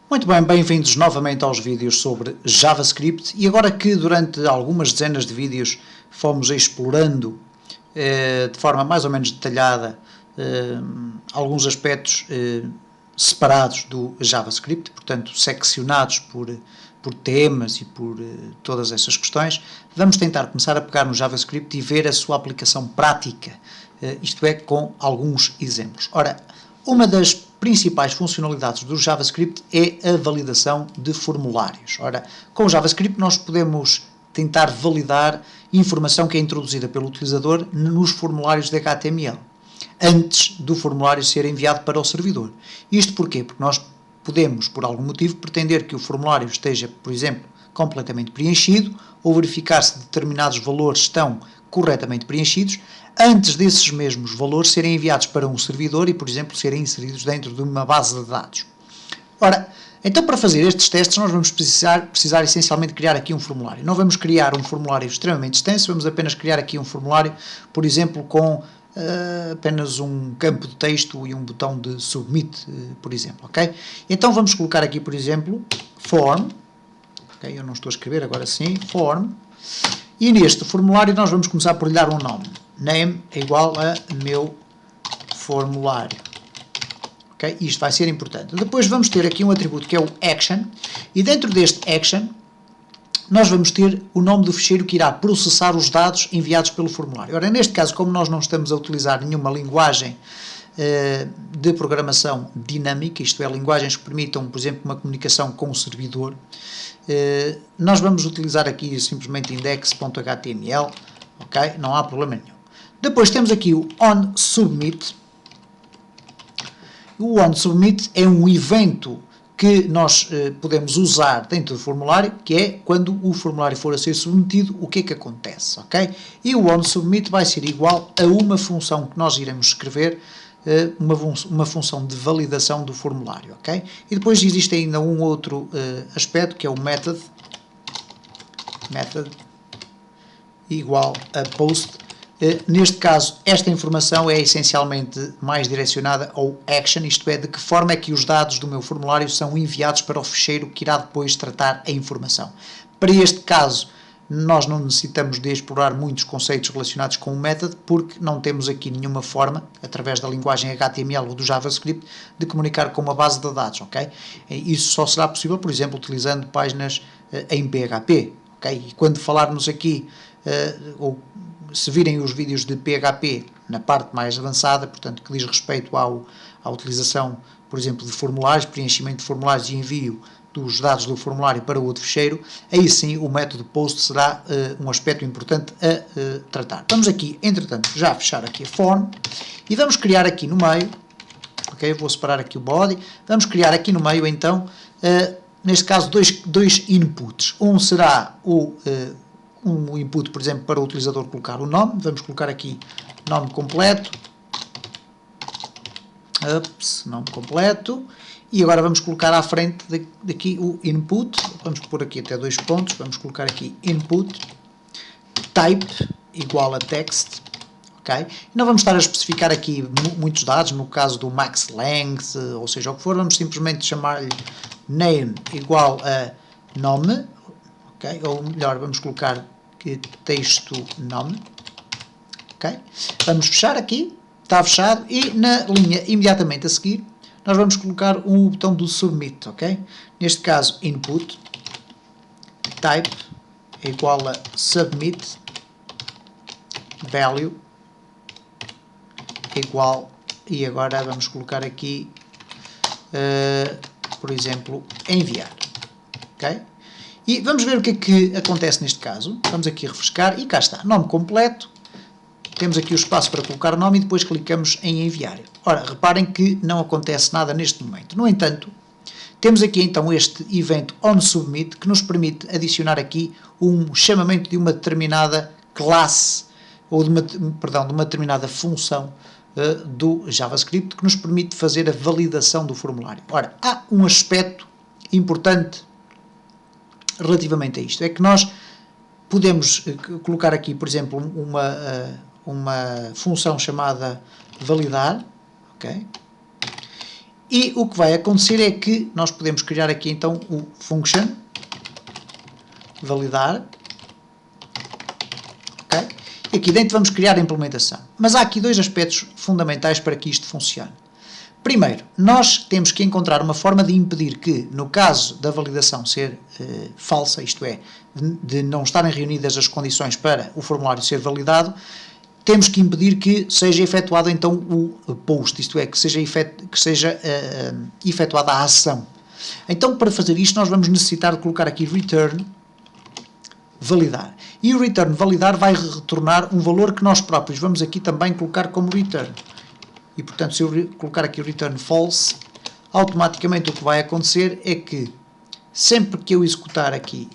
Muito bem, bem-vindos novamente aos vídeos sobre JavaScript e agora que durante algumas dezenas de vídeos fomos explorando de forma mais ou menos detalhada alguns aspectos separados do JavaScript, portanto seccionados por temas e por todas essas questões, vamos tentar começar a pegar no JavaScript e ver a sua aplicação prática, isto é, com alguns exemplos. Ora, uma das principais funcionalidades do JavaScript é a validação de formulários. Ora, com o JavaScript nós podemos tentar validar informação que é introduzida pelo utilizador nos formulários de HTML, antes do formulário ser enviado para o servidor. Isto porquê? Porque nós podemos, por algum motivo, pretender que o formulário esteja, por exemplo, completamente preenchido ou verificar se determinados valores estão corretamente preenchidos, antes desses mesmos valores serem enviados para um servidor e, por exemplo, serem inseridos dentro de uma base de dados. Ora, então para fazer estes testes nós vamos precisar essencialmente criar aqui um formulário. Não vamos criar um formulário extremamente extenso, vamos apenas criar aqui um formulário, por exemplo, com apenas um campo de texto e um botão de submit, por exemplo, ok? Então vamos colocar aqui, por exemplo, form, ok? Eu não estou a escrever, agora sim, form, e neste formulário nós vamos começar por lhe dar um nome. Name é igual a meu formulário. Okay? Isto vai ser importante. Depois vamos ter aqui um atributo que é o action, e dentro deste action nós vamos ter o nome do ficheiro que irá processar os dados enviados pelo formulário. Ora, neste caso, como nós não estamos a utilizar nenhuma linguagem de programação dinâmica, isto é, linguagens que permitam, por exemplo, uma comunicação com o servidor, nós vamos utilizar aqui simplesmente index.html, ok? Não há problema nenhum. Depois temos aqui o onSubmit. O onSubmit é um evento que nós podemos usar dentro do formulário, que é quando o formulário for a ser submetido, o que é que acontece, ok? E o onSubmit vai ser igual a uma função que nós iremos escrever, uma função de validação do formulário, ok? E depois existe ainda um outro aspecto, que é o method igual a post. Neste caso, esta informação é essencialmente mais direcionada ao action, isto é, de que forma é que os dados do meu formulário são enviados para o ficheiro que irá depois tratar a informação. Para este caso, nós não necessitamos de explorar muitos conceitos relacionados com o method, porque não temos aqui nenhuma forma, através da linguagem HTML ou do JavaScript, de comunicar com uma base de dados, ok? Isso só será possível, por exemplo, utilizando páginas em PHP, ok? E quando falarmos aqui, ou se virem os vídeos de PHP na parte mais avançada, portanto, que diz respeito à utilização, por exemplo, de formulários, preenchimento de formulários e envio dos dados do formulário para o outro ficheiro, aí sim o método POST será um aspecto importante a tratar. Vamos aqui, entretanto, já fechar aqui a form e vamos criar aqui no meio, ok, vou separar aqui o body, vamos criar aqui no meio então, neste caso, dois inputs. Um será um input, por exemplo, para o utilizador colocar o nome. Vamos colocar aqui nome completo. Nome completo. E agora vamos colocar à frente daqui o input. Vamos pôr aqui até 2 pontos. Vamos colocar aqui input. Type igual a text. Okay? Não vamos estar a especificar aqui muitos dados. No caso do max length, ou seja, o que for, vamos simplesmente chamar-lhe name igual a nome. Okay? Ou melhor, vamos colocar que texto nome. Okay? Vamos fechar aqui, está fechado, e na linha imediatamente a seguir nós vamos colocar o botão do submit, ok? Neste caso input type é igual a submit value igual, e agora vamos colocar aqui por exemplo enviar, ok? E vamos ver o que é que acontece neste caso. Vamos aqui refrescar e cá está, nome completo. Temos aqui o espaço para colocar o nome e depois clicamos em enviar. Ora, reparem que não acontece nada neste momento. No entanto, temos aqui então este evento onSubmit que nos permite adicionar aqui um chamamento de uma determinada classe ou de uma determinada função do JavaScript que nos permite fazer a validação do formulário. Ora, há um aspecto importante relativamente a isto, é que nós podemos colocar aqui, por exemplo, uma função chamada validar, ok? E o que vai acontecer é que nós podemos criar aqui então o function, validar, ok? E aqui dentro vamos criar a implementação. Mas há aqui dois aspectos fundamentais para que isto funcione. Primeiro, nós temos que encontrar uma forma de impedir que, no caso da validação ser falsa, isto é, de não estarem reunidas as condições para o formulário ser validado, temos que impedir que seja efetuado então o post, isto é, que seja efetuada a ação. Então, para fazer isto, nós vamos necessitar de colocar aqui return validar. E o return validar vai retornar um valor que nós próprios vamos aqui também colocar como return. E, portanto, se eu colocar aqui o return false, automaticamente o que vai acontecer é que sempre que eu executar aqui,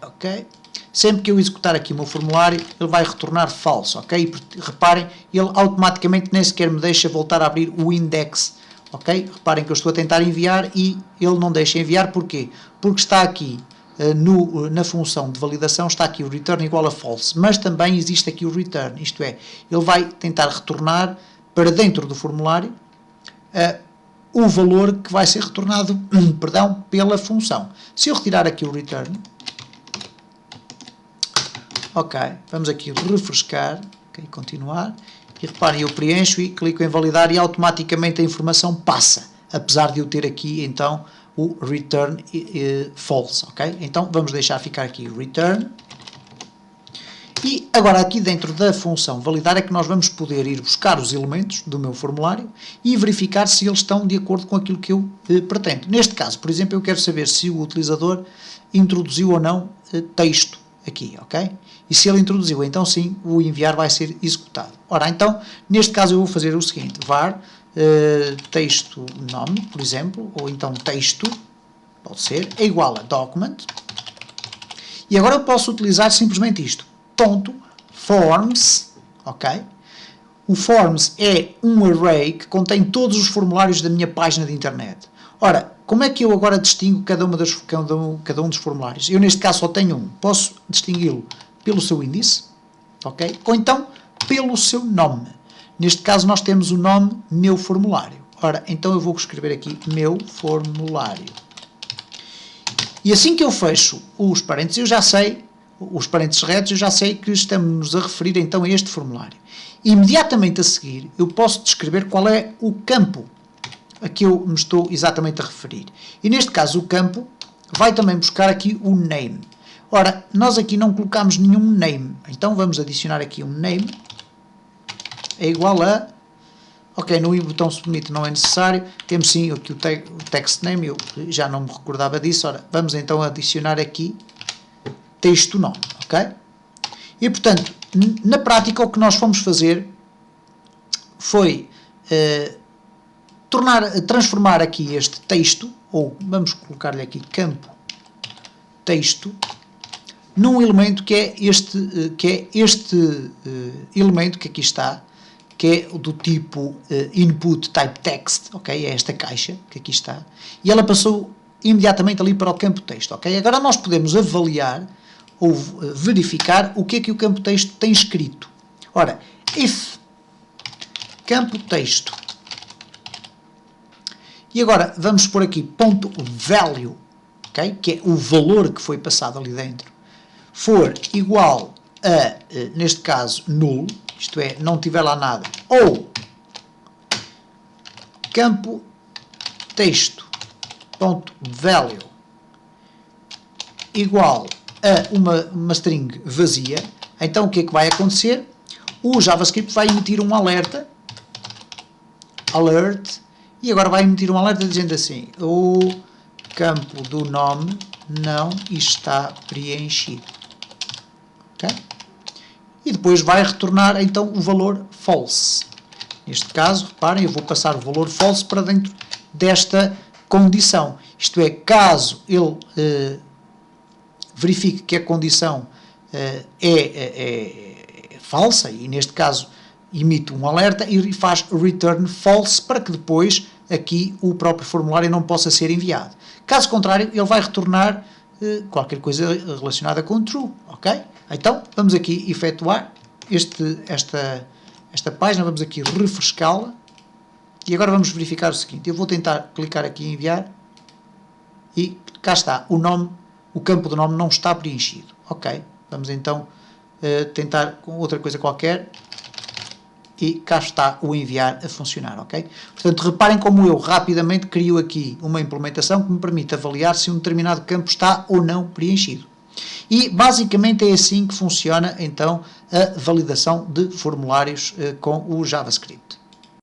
ok? Sempre que eu executar aqui o meu formulário, ele vai retornar falso, ok? E reparem, ele automaticamente nem sequer me deixa voltar a abrir o index, ok? Reparem que eu estou a tentar enviar e ele não deixa enviar, porquê? Porque está aqui, na função de validação, está aqui o return igual a false, mas também existe aqui o return, isto é, ele vai tentar retornar para dentro do formulário o valor que vai ser retornado perdão, pela função. Se eu retirar aqui o return, ok, vamos aqui refrescar, okay, continuar, e reparem, eu preencho e clico em validar e automaticamente a informação passa, apesar de eu ter aqui então o return false, ok? Então vamos deixar ficar aqui o return. E agora aqui dentro da função validar é que nós vamos poder ir buscar os elementos do meu formulário e verificar se eles estão de acordo com aquilo que eu pretendo. Neste caso, por exemplo, eu quero saber se o utilizador introduziu ou não texto aqui, ok? E se ele introduziu, então sim, o enviar vai ser executado. Ora, então, neste caso eu vou fazer o seguinte, var texto nome, por exemplo, ou então texto, pode ser, é igual a document, e agora eu posso utilizar simplesmente isto, ponto, forms, ok? O forms é um array que contém todos os formulários da minha página de internet. Ora, como é que eu agora distingo cada um dos formulários? Eu neste caso só tenho um, posso distingui-lo pelo seu índice, ok? Ou então pelo seu nome. Neste caso nós temos o nome meu formulário. Ora, então eu vou escrever aqui meu formulário. E assim que eu fecho os parênteses, eu já sei, os parênteses retos, eu já sei que estamos a referir então a este formulário. Imediatamente a seguir, eu posso descrever qual é o campo a que eu me estou exatamente a referir. E neste caso o campo vai também buscar aqui o name. Ora, nós aqui não colocamos nenhum name, então vamos adicionar aqui um name, é igual a, ok, no botão submit não é necessário, temos sim aqui o text name, eu já não me recordava disso, ora, vamos então adicionar aqui texto nome, ok? E portanto, na prática o que nós fomos fazer foi transformar aqui este texto, ou vamos colocar-lhe aqui campo texto, num elemento que é este elemento que aqui está, que é do tipo input type text, ok? É esta caixa que aqui está, e ela passou imediatamente ali para o campo texto, ok? Agora nós podemos avaliar ou verificar o que é que o campo texto tem escrito. Ora, if campo texto, e agora vamos pôr aqui ponto value, ok? Que é o valor que foi passado ali dentro, for igual a, neste caso, null, isto é, não tiver lá nada, ou campo texto ponto value igual a uma string vazia, então o que é que vai acontecer? O JavaScript vai emitir um alerta, alert, e agora vai emitir um alerta dizendo assim, o campo do nome não está preenchido, ok? E depois vai retornar então o valor false. Neste caso, reparem, eu vou passar o valor false para dentro desta condição. Isto é, caso ele verifique que a condição é falsa, e neste caso emite um alerta e faz return false para que depois aqui o próprio formulário não possa ser enviado. Caso contrário, ele vai retornar qualquer coisa relacionada com true, ok? Então, vamos aqui efetuar esta página, vamos aqui refrescá-la, E agora vamos verificar o seguinte, eu vou tentar clicar aqui em enviar e cá está, o nome, o campo do nome não está preenchido. Ok, vamos então tentar com outra coisa qualquer e cá está o enviar a funcionar, ok? Portanto, reparem como eu rapidamente crio aqui uma implementação que me permite avaliar se um determinado campo está ou não preenchido. E basicamente é assim que funciona então a validação de formulários com o JavaScript.